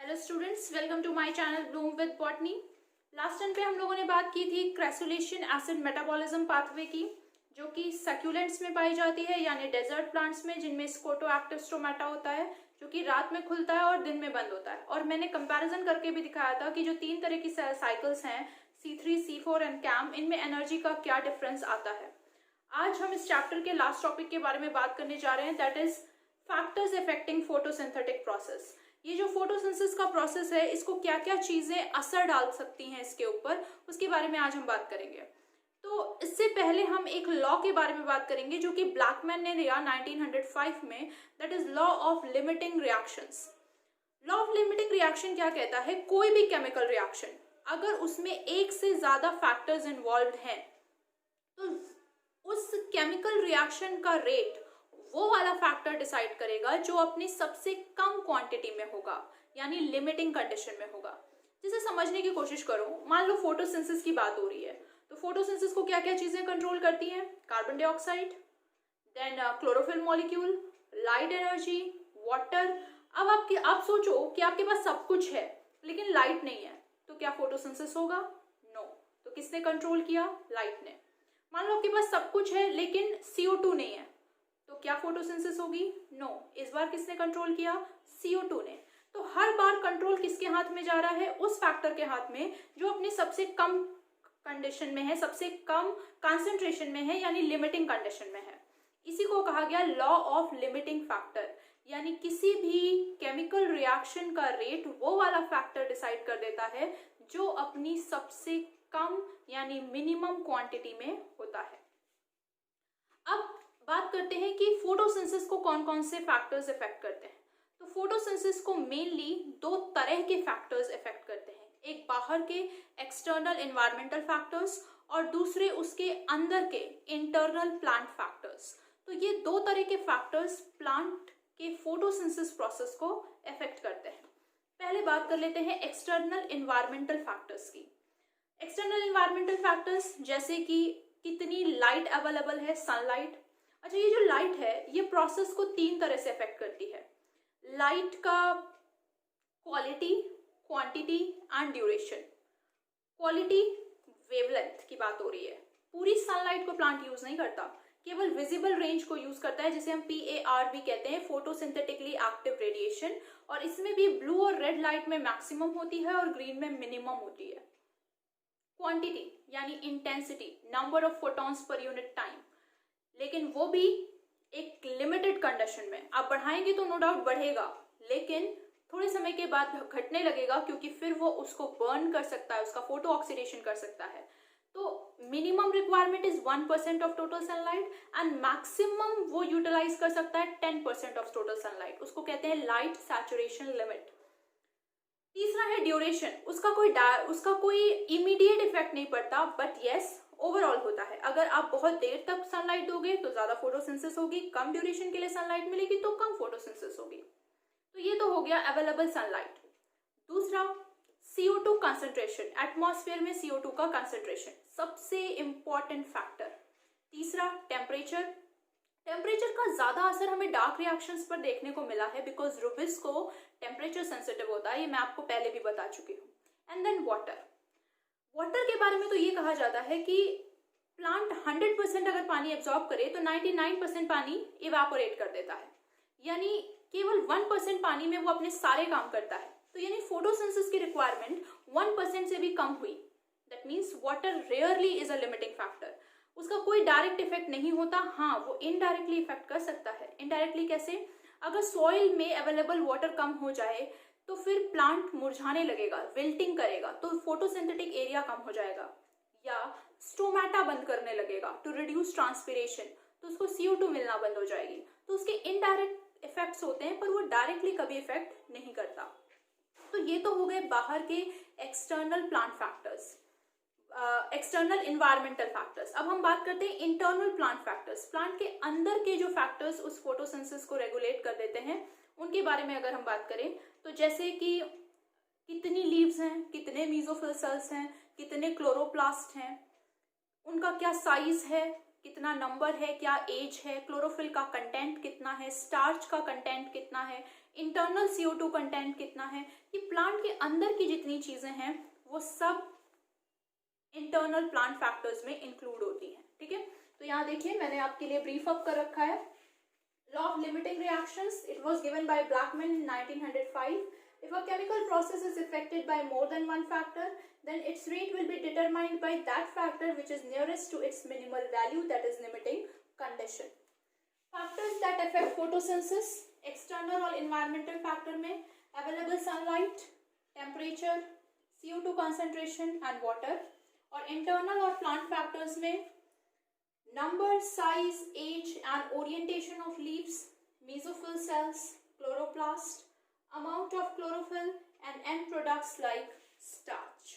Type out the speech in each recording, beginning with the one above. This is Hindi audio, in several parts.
Hello students, welcome to my channel bloom with botany. Last time पे हम लोगों ने बात की थी क्रेसुलेशन एसिड मेटाबॉलिज्म पाथवे की, जो कि सक्यूलेंट्स में पाई जाती है, यानी डेजर्ट प्लांट्स में, जिनमें स्कोटोएक्टिव स्टोमेटा होता है जो कि रात में खुलता है और दिन में बंद होता है। और मैंने कंपैरिजन करके भी दिखाया था कि जो 3 तरह की साइकिल्स हैं, C3, C4 एंड कैम, इनमें एनर्जी का क्या डिफरेंस आता है। आज हम इस चैप्टर के लास्ट टॉपिक के बारे में बात करने जा रहे हैं, that is factors affecting photosynthetic process. ये जो फोटोसिंथेसिस का प्रोसेस है, इसको क्या क्या चीजें असर डाल सकती हैं इसके ऊपर, उसके बारे में आज हम बात करेंगे। तो इससे पहले हम एक लॉ के बारे में बात करेंगे जो कि ब्लैकमैन ने दिया 1905 में, that is law of limiting reactions. Law of limiting reaction क्या कहता है, कोई भी केमिकल रिएक्शन अगर उसमें एक से ज्यादा फैक्टर्स इन्वॉल्व हैं तो उस केमिकल रिएक्शन का रेट वो वाला फैक्टर डिसाइड करेगा जो अपनी सबसे कम क्वांटिटी में होगा, यानी लिमिटिंग कंडीशन में होगा। जिसे समझने की कोशिश करो, मान लो फोटोसिंथेसिस की बात हो रही है, तो फोटोसिंथेसिस को क्या क्या चीजें कंट्रोल करती हैं? Carbon dioxide, then chlorophyll molecule, light energy, water. अब आप सोचो कि आपके पास सब कुछ है लेकिन लाइट नहीं है, तो क्या फोटोसिंथेसिस होगा? नो। तो किसने कंट्रोल किया? लाइट ने। मान लो आपके पास सब कुछ है लेकिन CO2 नहीं है, तो क्या फोटोसिंथेसिस होगी? नो। इस बार किसने कंट्रोल किया? CO2 ने। तो हर बार कंट्रोल किसके हाथ में जा रहा है? उस फैक्टर के हाथ में जो अपनी सबसे कम कंडीशन में है, सबसे कम कंसंट्रेशन में है, यानी लिमिटिंग कंडीशन में है। इसी को कहा गया लॉ ऑफ लिमिटिंग फैक्टर, यानी किसी भी केमिकल रिएक्शन का रेट वो वाला फैक्टर डिसाइड कर देता है जो अपनी सबसे कम यानी मिनिमम क्वांटिटी में होता है। अब बात करते हैं कि फोटोसिंथेसिस को कौन कौन से फैक्टर्स इफेक्ट करते हैं। तो फोटोसिंथेसिस को मेनली 2 तरह के फैक्टर्स इफेक्ट करते हैं, एक बाहर के एक्सटर्नल एनवायरमेंटल फैक्टर्स और दूसरे उसके अंदर के इंटरनल प्लांट फैक्टर्स। तो ये 2 तरह के फैक्टर्स प्लांट के फोटोसिंथेसिस प्रोसेस को इफेक्ट करते हैं। पहले बात कर लेते हैं एक्सटर्नल एनवायरमेंटल फैक्टर्स की। एक्सटर्नल एनवायरमेंटल फैक्टर्स जैसे कि कितनी लाइट अवेलेबल है, सनलाइट। अच्छा, ये जो लाइट है ये प्रोसेस को 3 तरह से अफेक्ट करती है। लाइट का quality, quantity and duration. Quality, wavelength की बात हो रही है। पूरी सनलाइट को प्लांट यूज नहीं करता, केवल विजिबल रेंज को यूज करता है, जिसे हम PAR भी कहते हैं, फोटोसिंथेटिकली एक्टिव रेडिएशन। और इसमें भी ब्लू और रेड लाइट में मैक्सिमम होती है और ग्रीन में मिनिमम होती है। क्वांटिटी यानी intensity, number of photons per unit time, लेकिन वो भी एक लिमिटेड कंडीशन में। आप बढ़ाएंगे तो नो डाउट बढ़ेगा, लेकिन थोड़े समय के बाद घटने लगेगा, क्योंकि फिर वो उसको बर्न कर सकता है, उसका फोटो ऑक्सीडेशन कर सकता है। तो minimum requirement is 1% of total sunlight and maximum वो यूटिलाइज कर सकता है 10% ऑफ टोटल सनलाइट। उसको कहते हैं लाइट सैचुरेशन लिमिट। तीसरा है ड्यूरेशन। उसका कोई इमीडिएट इफेक्ट नहीं पड़ता, बट यस ओवरऑल होता है। अगर आप बहुत देर तक सनलाइट दोगे तो ज्यादा फोटोसिंथेसिस होगी, कम ड्यूरेशन के लिए सनलाइट मिलेगी तो कम फोटोसिंथेसिस होगी। तो ये तो हो गया अवेलेबल सनलाइट। दूसरा, CO2 कंसंट्रेशन, एटमॉस्फेयर में CO2 का कंसंट्रेशन सबसे इंपॉर्टेंट फैक्टर। तीसरा, टेम्परेचर। टेम्परेचर का ज्यादा असर हमें डार्क रिएक्शंस पर देखने को मिला है, बिकॉज रुबिस्को टेम्परेचर सेंसिटिव होता है, ये मैं आपको पहले भी बता चुकी हूँ। And then water. वाटर के बारे में तो ये कहा जाता है कि प्लांट 100% अगर पानी एब्जॉर्ब करे तो 99% पानी इवेपोरेट कर देता है, यानी केवल 1% पानी में वो अपने सारे काम करता है। तो यानी फोटोसिंथेसिस की रिक्वायरमेंट 1% से भी कम हुई। That means water rarely is a limiting factor. उसका कोई डायरेक्ट इफेक्ट नहीं होता, हाँ वो इनडायरेक्टली इफेक्ट कर सकता है। इनडायरेक्टली कैसे? अगर सॉइल में अवेलेबल वाटर कम हो जाए तो फिर प्लांट मुरझाने लगेगा, विल्टिंग करेगा, तो फोटोसिंथेटिक एरिया कम हो जाएगा। या स्टोमेटा बंद करने लगेगा टू रिड्यूस ट्रांसपिरेशन, तो उसको CO2 मिलना बंद हो जाएगी। तो उसके इनडायरेक्ट इफेक्ट्स होते हैं, पर वो डायरेक्टली कभी इफेक्ट नहीं करता। तो ये तो हो गए बाहर के external plant factors, external environmental factors. अब हम बात करते हैं इंटरनल प्लांट फैक्टर्स। प्लांट के अंदर के जो फैक्टर्स उस फोटोसिंथेसिस को रेगुलेट कर देते हैं, उनके बारे में अगर हम बात करें तो जैसे कि कितनी लीव्स हैं, कितने मेसोफिल सेल्स हैं, कितने क्लोरोप्लास्ट हैं, उनका क्या साइज है, कितना नंबर है, क्या एज है, क्लोरोफिल का कंटेंट कितना है, स्टार्च का कंटेंट कितना है, इंटरनल CO2 कंटेंट कितना है, ये प्लांट के अंदर की जितनी चीजें हैं वो सब इंटरनल प्लांट फैक्टर्स में इंक्लूड होती हैं। ठीक है, तो यहाँ देखिए मैंने आपके लिए ब्रीफ अप कर रखा है। Law of limiting reactions, it was given by Blackman in 1905. If a chemical process is affected by more than one factor, then its rate will be determined by that factor which is nearest to its minimal value, that is limiting condition. Factors that affect photosynthesis, external और environmental factor में available sunlight, temperature, CO2 concentration and water, और internal और plant factors में number, size, age and orientation of leaves, mesophyll cells, chloroplast, amount of chlorophyll and end products like starch.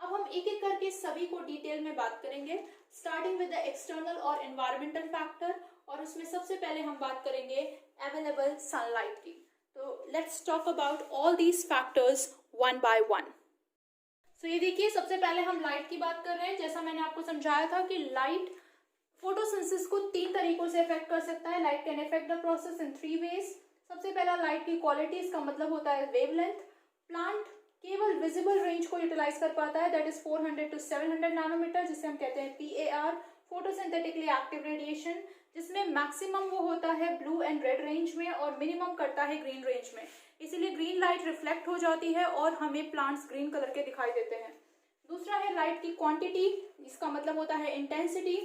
अब हम एक एक करके सभी को डिटेल में बात करेंगे, स्टार्टिंग विद द एक्सटर्नल और एनवायरमेंटल फैक्टर, और उसमें सबसे पहले हम बात करेंगे अवेलेबल सनलाइट की। तो let's talk about all these factors one by one. So ये देखिए, सबसे पहले हम लाइट की बात कर रहे हैं। जैसा मैंने आपको समझाया था कि लाइट फोटोसिंथेसिस को 3 तरीकों से इफेक्ट कर सकता है। Light can effect the process in 3 ways. सबसे पहला लाइट की क्वालिटी, इसका मतलब होता है वेवलेंथ। प्लांट केवल विजिबल रेंज को यूटिलाइज कर पाता है, दैट इज 400 to 700 नैनोमीटर, जिसे हम कहते हैं PAR, फोटोसिंथेटिकली एक्टिव रेडिएशन, जिसमें मैक्सिमम वो होता है ब्लू एंड रेड रेंज में और मिनिमम करता है ग्रीन रेंज में। इसीलिए ग्रीन लाइट रिफ्लेक्ट हो जाती है और हमें प्लांट्स ग्रीन कलर के दिखाई देते हैं। दूसरा है लाइट की क्वांटिटी, इसका मतलब होता है intensity,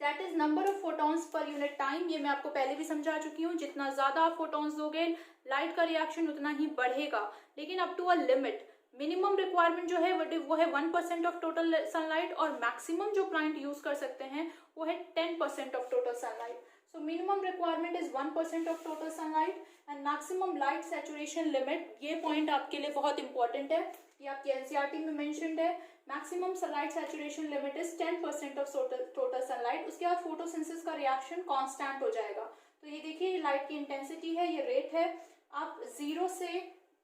that is number of photons per unit time. ये मैं आपको पहले भी समझा चुकी हूँ, जितना ज्यादा आप फोटॉन्स दोगे लाइट का रिएक्शन उतना ही बढ़ेगा, लेकिन up to a limit. Minimum requirement जो है वो है 1% ऑफ टोटल सनलाइट, और मैक्सिमम जो प्लांट यूज कर सकते हैं वो है 10% of total sunlight. So minimum requirement is 1% of total sunlight and maximum light saturation limit. ये पॉइंट आपके लिए बहुत इंपॉर्टेंट है, ये आपकी एनसीईआरटी में मेंशन्ड है। Maximum sunlight saturation limit is 10% of total sunlight. उसके बाद फोटोसिंथेसिस का रिएक्शन कांस्टेंट हो जाएगा। तो ये देखिए, लाइट की इंटेंसिटी है, ये रेट है। आप 0 से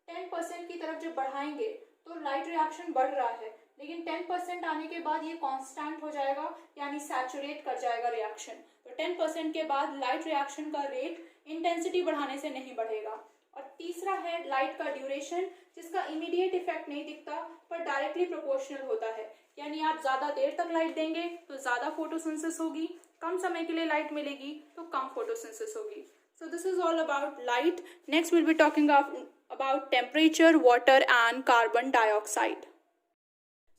10% की तरफ जब बढ़ाएंगे तो लाइट रिएक्शन बढ़ रहा है, लेकिन 10% आने के बाद ये कांस्टेंट हो जाएगा, यानी सैचुरेट कर जाएगा रिएक्शन। तो 10% के बाद लाइट रिएक्शन का रेट इंटेंसिटी बढ़ाने से नहीं बढ़ेगा। और तीसरा है लाइट का ड्यूरेशन, जिसका इमीडिएट इफेक्ट नहीं दिखता पर डायरेक्टली प्रोपोर्शनल होता है, यानी आप ज्यादा देर तक लाइट देंगे तो ज्यादा फोटोसिंथेसिस होगी, कम समय के लिए लाइट मिलेगी तो कम फोटोसिंथेसिस होगी। So this is all about light. Next will be talking about temperature, water and carbon dioxide.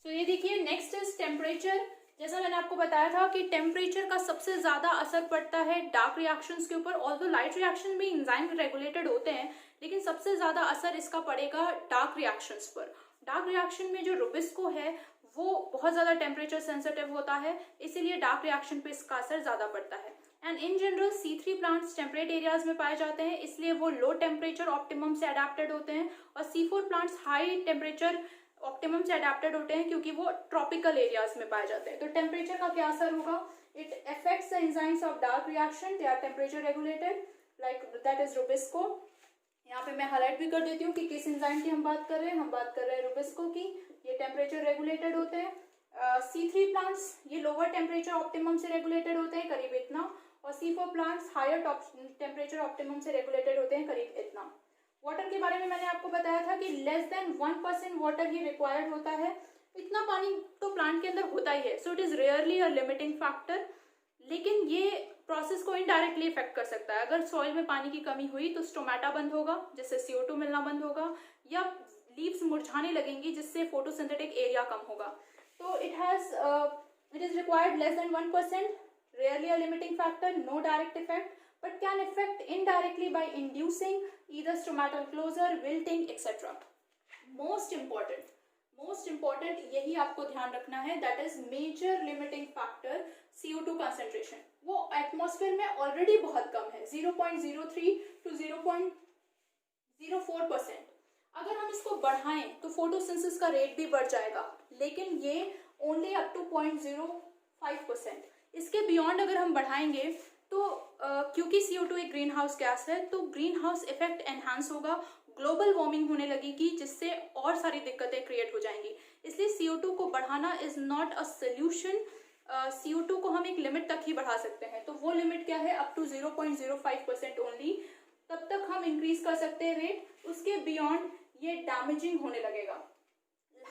So ये देखिए, नेक्स्ट इज टेम्परेचर। जैसा मैंने आपको बताया था कि टेम्परेचर का सबसे ज्यादा असर पड़ता है डार्क रिएक्शंस के ऊपर। ऑल्दो लाइट रिएक्शन भी एंजाइम रेगुलेटेड होते हैं, लेकिन सबसे ज्यादा असर इसका पड़ेगा डार्क रिएक्शंस पर। डार्क रिएक्शन में जो रुबिस्को है वो बहुत ज्यादा टेम्परेचर सेंसिटिव होता है, इसीलिए डार्क रिएक्शन पे इसका असर ज्यादा पड़ता है। And in general C3 plants temperate areas में पाए जाते हैं, इसलिए वो लो टेम्परेचर ऑप्टिमम से अडेप्टेड होते हैं, और C4 plants high temperature optimum से अडेप्टेड होते हैं क्योंकि वो ट्रॉपिकल एरियाज में पाए जाते हैं। तो टेम्परेचर का क्या असर होगा? It affects the enzymes of dark reaction, they are temperature regulated, like that is rubisco. यहाँ पे मैं हाईलाइट भी कर देती हूँ कि किस एंजाइम की हम बात कर रहे हैं। हम बात कर रहे हैं रुबिस्को की, ये टेम्परेचर रेगुलेटेड होते हैं। C3 प्लांट्स ये लोअर टेम्परेचर ऑप्टिमम से रेगुलेटेड होते हैं, करीब इतना, और C4 plants higher temperature optimum से रेगुलेटेड होते हैं, करीब इतना। वाटर के बारे में मैंने आपको बताया था कि लेस देन 1% वाटर ही रिक्वायर्ड होता है। इतना पानी तो प्लांट के अंदर होता ही है, so it is rarely a limiting factor, लेकिन ये प्रोसेस को इनडायरेक्टली इफेक्ट कर सकता है। अगर सॉइल में पानी की कमी हुई तो स्टोमेटा बंद होगा, जिससे CO2 मिलना बंद होगा, या लीव्स मुरझाने लगेंगी, जिससे फोटोसिंथेटिक एरिया कम होगा। तो it is required less than 1%, rarely a limiting factor, no direct effect, but can affect indirectly by inducing either stomatal closure, wilting, etc. Most important यही आपको ध्यान रखना है, that is major limiting factor CO2 concentration। वो एटमॉस्फेयर में ऑलरेडी बहुत कम है, 0.03 to 0.04%। अगर हम इसको बढ़ाएं तो फोटोसिंथेसिस का रेट भी बढ़ जाएगा, लेकिन ये ओनली अप टू 0.05%। इसके बियॉन्ड अगर हम बढ़ाएंगे तो क्योंकि CO2 एक ग्रीन हाउस गैस है, तो ग्रीन हाउस इफेक्ट एनहांस होगा, ग्लोबल वार्मिंग होने लगेगी, जिससे और सारी दिक्कतें क्रिएट हो जाएंगी। इसलिए CO2 को बढ़ाना is not a solution CO2 को हम एक लिमिट तक ही बढ़ा सकते हैं, तो वो लिमिट क्या है, अप टू 0.05% ओनली, तब तक हम इंक्रीज कर सकते हैं रेट, उसके बियॉन्ड ये डैमेजिंग होने लगेगा।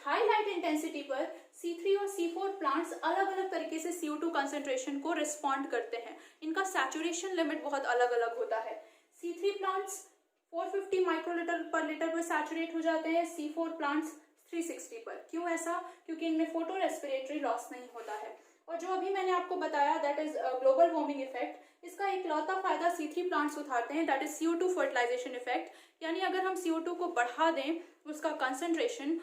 हाई लाइट इंटेंसिटी पर C3 और C4 प्लांट्स अलग अलग तरीके से CO2 कंसेंट्रेशन को रिस्पॉन्ड करते हैं, इनका सैचुरेशन लिमिट बहुत अलग अलग होता है। C3 प्लांट्स 450 माइक्रोलीटर पर लीटर पर सैचुरेट हो जाते हैं, C4 प्लांट्स 360 पर। क्यों ऐसा? क्योंकि इनमें फोटो रेस्पिरेटरी लॉस नहीं होता है। और जो अभी मैंने आपको बताया that is global warming effect, इसका इकलौता फायदा C3 प्लांट्स उठाते हैं, that is CO2 fertilization effect. यानी अगर हम CO2 को बढ़ा दें उसका कंसेंट्रेशन,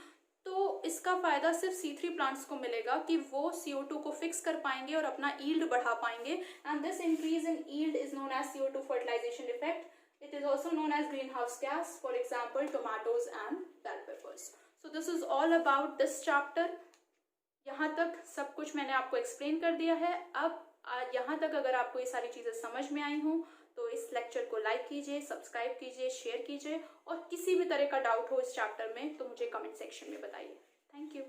तो इसका फायदा सिर्फ C3 प्लांट्स को मिलेगा कि वो CO2 को फिक्स कर पाएंगे और अपना यील्ड बढ़ा पाएंगे, and this increase in yield is known as CO2 fertilization effect. It is also known as greenhouse gas, for example tomatoes and bell peppers. So this is all about this chapter. यहाँ तक सब कुछ मैंने आपको एक्सप्लेन कर दिया है। अब यहाँ तक अगर आपको ये सारी चीज़ें समझ में आई हों तो इस लेक्चर को लाइक कीजिए, सब्सक्राइब कीजिए, शेयर कीजिए, और किसी भी तरह का डाउट हो इस चैप्टर में तो मुझे कमेंट सेक्शन में बताइए। Thank you.